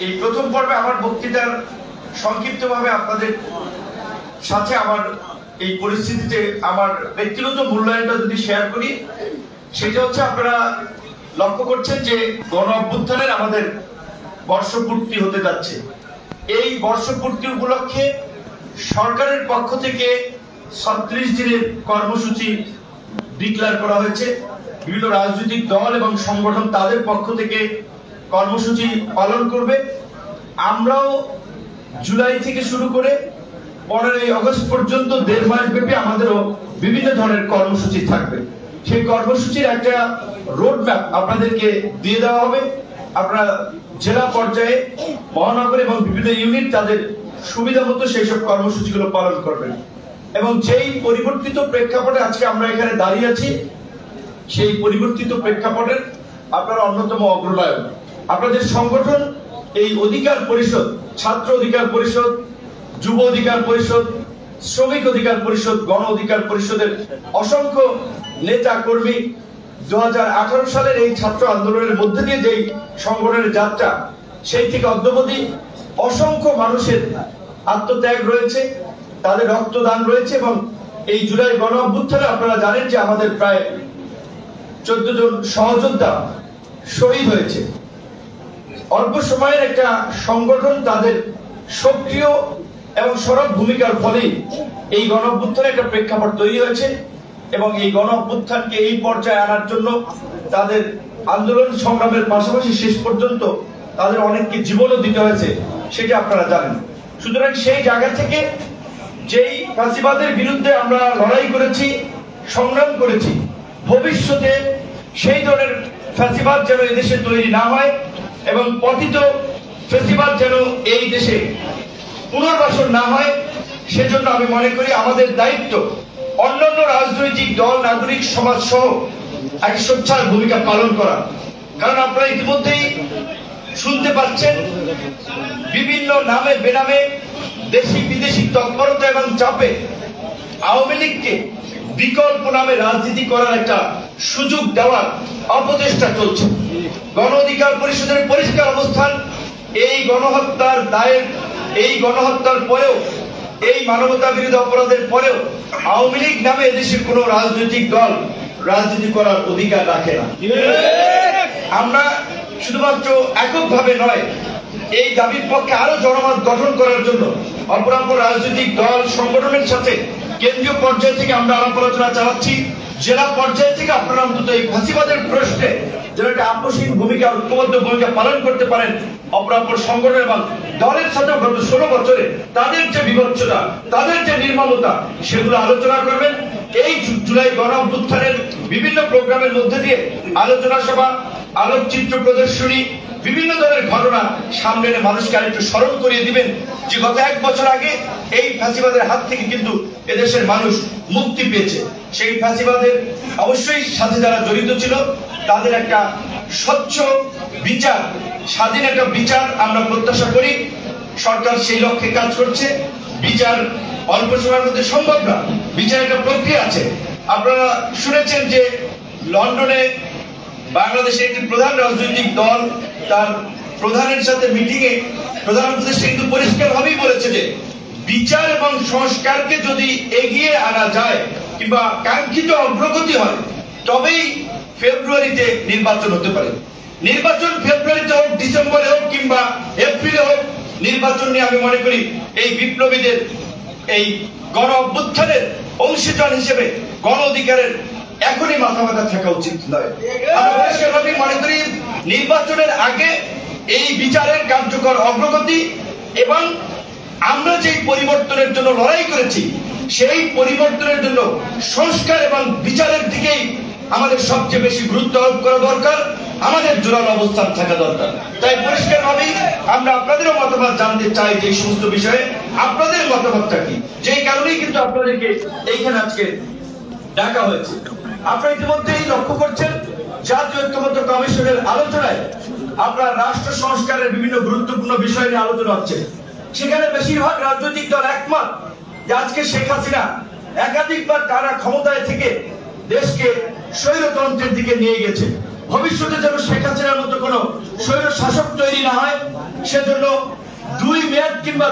এই প্রথম পর্বে আমার বক্তৃতার সংক্ষিপ্তভাবে আপনাদের সাথে আমার এই পরিস্থিতিতে আমার ব্যক্তিগত মূল্যায়নটা যদি শেয়ার করি, সেটা হচ্ছে আপনারা লক্ষ্য করছেন যে গণ অভ্যুত্থানের আমাদের বর্ষপূর্তি হতে যাচ্ছে। এই বর্ষপূর্তি উপলক্ষে সরকারের পক্ষ থেকে 36 দিনের কর্মসূচি ডিক্লেয়ার করা হয়েছে। বিভিন্ন রাজনৈতিক দল এবং সংগঠন তাদের পক্ষ থেকে কর্মসূচি পালন করবে। আমরাও জুলাই থেকে শুরু করে 15ই আগস্ট পর্যন্ত 1.5 মাস ব্যাপী আমাদেরও বিভিন্ন ধরনের কর্মসূচি থাকবে। সেই কর্মসূচির একটা রোডম্যাপ আপনাদেরকে দিয়ে দেওয়া হবে। আপনারা জেলা পর্যায়ে, মহানগর এবং বিভিন্ন ইউনিট তাদের সুবিধা মতো সেই সব কর্মসূচিগুলো পালন করবেন। এবং যেই পরিবর্তিত প্রেক্ষাপটে আজকে আমরা এখানে দাঁড়িয়ে আছি, সেই পরিবর্তিত প্রেক্ষাপটের আপনারা অন্যতম অগ্রনায়ক। আপনাদের সংগঠন এই অধিকার পরিষদ, ছাত্র অধিকার পরিষদ, যুব অধিকার পরিষদ, শ্রমিক অধিকার পরিষদ, গণ অধিকার পরিষদের অসংখ্য নেতা কর্মী 2018 সালের এই ছাত্র আন্দোলনের মধ্যে দিয়ে যেই সংগঠনের যাত্রা, সেই থেকে অদ্যাবধি অসংখ্য মানুষের আত্মত্যাগ রয়েছে, তাদের রক্তদান রয়েছে। এবং এই জুলাই গণ অভ্যুত্থানে আপনারা জানেন যে আমাদের প্রায় 14 জন সহযোদ্ধা শহীদ হয়েছে। অল্প সময়ের একটা সংগঠন তাদের সক্রিয় এবং সরব ভূমিকার ফলেই এই গণ অভ্যুত্থানে একটা প্রেক্ষাপট তৈরি হয়েছে। এবং এই গণ অভ্যুত্থানকে এই পর্যায়ে আনার জন্য তাদের আন্দোলন সংগ্রামের পাশাপাশি শেষ পর্যন্ত তাদের অনেককে জীবনও দিতে হয়েছে, সেটা আপনারা জানেন। সুতরাং সেই জায়গা থেকে যেই ফ্যাসিবাদের বিরুদ্ধে আমরা লড়াই করেছি, সংগ্রাম করেছি, ভবিষ্যতে সেই ধরনের ফ্যাসিবাদ যেন এই দেশে তৈরি না হয় এবং পতিত ফ্যাসিবাদ যেন এই দেশে পুনর্বাসন না হয়, সেজন্য আমি মনে করি আমাদের দায়িত্ব অন্যান্য রাজনৈতিক দল, নাগরিক সমাজ সহ এক সোচ্চার ভূমিকা পালন করা। কারণ আপনারা ইতিমধ্যেই শুনতে পাচ্ছেন বিভিন্ন নামে বেনামে দেশি বিদেশি তৎপরতা এবং চাপে আওয়ামী লীগকে বিকল্প নামে রাজনীতি করার একটা সুযোগ দেওয়ার অপচেষ্টা চলছে। গণ অধিকার পরিষদের পরিষ্কার অবস্থান, এই গণহত্যার দায়ের, এই গণহত্যার পরেও, এই মানবতা বিরোধী অপরাধের পরেও আওয়ামী লীগ নামে এদেশের কোন রাজনৈতিক দল রাজনীতি করার অধিকার রাখে না। আমরা শুধুমাত্র এককভাবে নয়, এই দাবির পক্ষে আরো জনমত গঠন করার জন্য অপরাপর রাজনৈতিক দল সংগঠনের সাথে কেন্দ্রীয় পর্যায় থেকে আমরা আলাপ আলোচনা চালাচ্ছি। জেলা পর্যায় থেকে আপনারা অন্তত এই ফাঁসিবাদের প্রশ্নে যেন একটা আপসহীন ভূমিকা, ঐক্যবদ্ধ ভূমিকা পালন করতে পারেন অপরাপর সংগঠন এবং দলের সাথে গত 16 বছরে তাদের যে বিভৎসতা, তাদের যে নির্মমতা, সেগুলো আলোচনা করবেন। এই জুলাই গণ অভ্যুত্থানের বিভিন্ন প্রোগ্রামের মধ্যে দিয়ে আলোচনা সভা, আলোকচিত্র প্রদর্শনী, বিভিন্ন ধরনের ঘটনা সামনে এনে মানুষকে আরেকটু স্মরণ করিয়ে দিবেন যে গত 1 বছর আগে এই ফ্যাসিবাদের হাত থেকে কিন্তু এদেশের মানুষ মুক্তি পেয়েছে। সেই ফ্যাসিবাদের অবশ্যই সাথে যারা জড়িত ছিল তাদের একটা স্বচ্ছ বিচার, স্বাধীন একটা বিচার আমরা প্রত্যাশা করি। সরকার সেই লক্ষ্যে কাজ করছে। বিচার অল্প সময়ের মধ্যে সম্ভব না, বিচার একটা প্রক্রিয়া আছে। আপনারা শুনেছেন যে লন্ডনে বাংলাদেশের একটি প্রধান রাজনৈতিক দল তার প্রধানের সাথে মিটিং এ প্রধান উপদেষ্টা কিন্তু পরিষ্কার ভাবেই বলেছে যে বিচার এবং সংস্কারকে যদি এগিয়ে আনা যায় কিংবা কাঙ্ক্ষিত অগ্রগতি হয়, তবেই ফেব্রুয়ারিতে নির্বাচন হতে পারে। নির্বাচন ফেব্রুয়ারিতে হোক, ডিসেম্বরে হোক কিংবা এপ্রিলে হোক, নির্বাচন নিয়ে আমি মনে করি এই বিপ্লবীদের, এই গণ অভ্যুত্থানের অংশীদার হিসেবে গণ অধিকারের এখনই মাথা ব্যথা থাকা উচিত নয়। আমরা পরিষ্কারভাবে মনে করি নির্বাচনের আগে এই বিচারের কার্যকর অগ্রগতি এবং আমরা যে পরিবর্তনের জন্য লড়াই করেছি, সেই পরিবর্তনের জন্য সংস্কার এবং বিচারের দিকেই আমাদের সবচেয়ে বেশি গুরুত্ব আরোপ করা দরকার, আমাদের জোরালো অবস্থান থাকা দরকার। তাই পরিষ্কারভাবেই আমরা আপনাদেরও মতামত জানতে চাই যে এই সমস্ত বিষয়ে আপনাদের মতামতটা কি। যেই কারণেই কিন্তু আপনাদেরকে এইখানে আজকে ডাকা হয়েছে। আপনারা ইতিমধ্যেই লক্ষ্য করছেন জাতীয় ঐক্যমত্য কমিশনের আলোচনায় আপনার রাষ্ট্র সংস্কারের বিভিন্ন গুরুত্বপূর্ণ বিষয় নিয়ে আলোচনা হচ্ছে। সেখানে বেশিরভাগ রাজনৈতিক দল একমত যে আজকে শেখ হাসিনা একাধিকবার তারা ক্ষমতায় থেকে দেশকে স্বৈরতন্ত্রের দিকে নিয়ে গেছে। ভবিষ্যতে যেন শেখ হাসিনার মতো কোনো স্বৈর শাসক তৈরি না হয়, সেজন্য 2 মেয়াদ কিংবা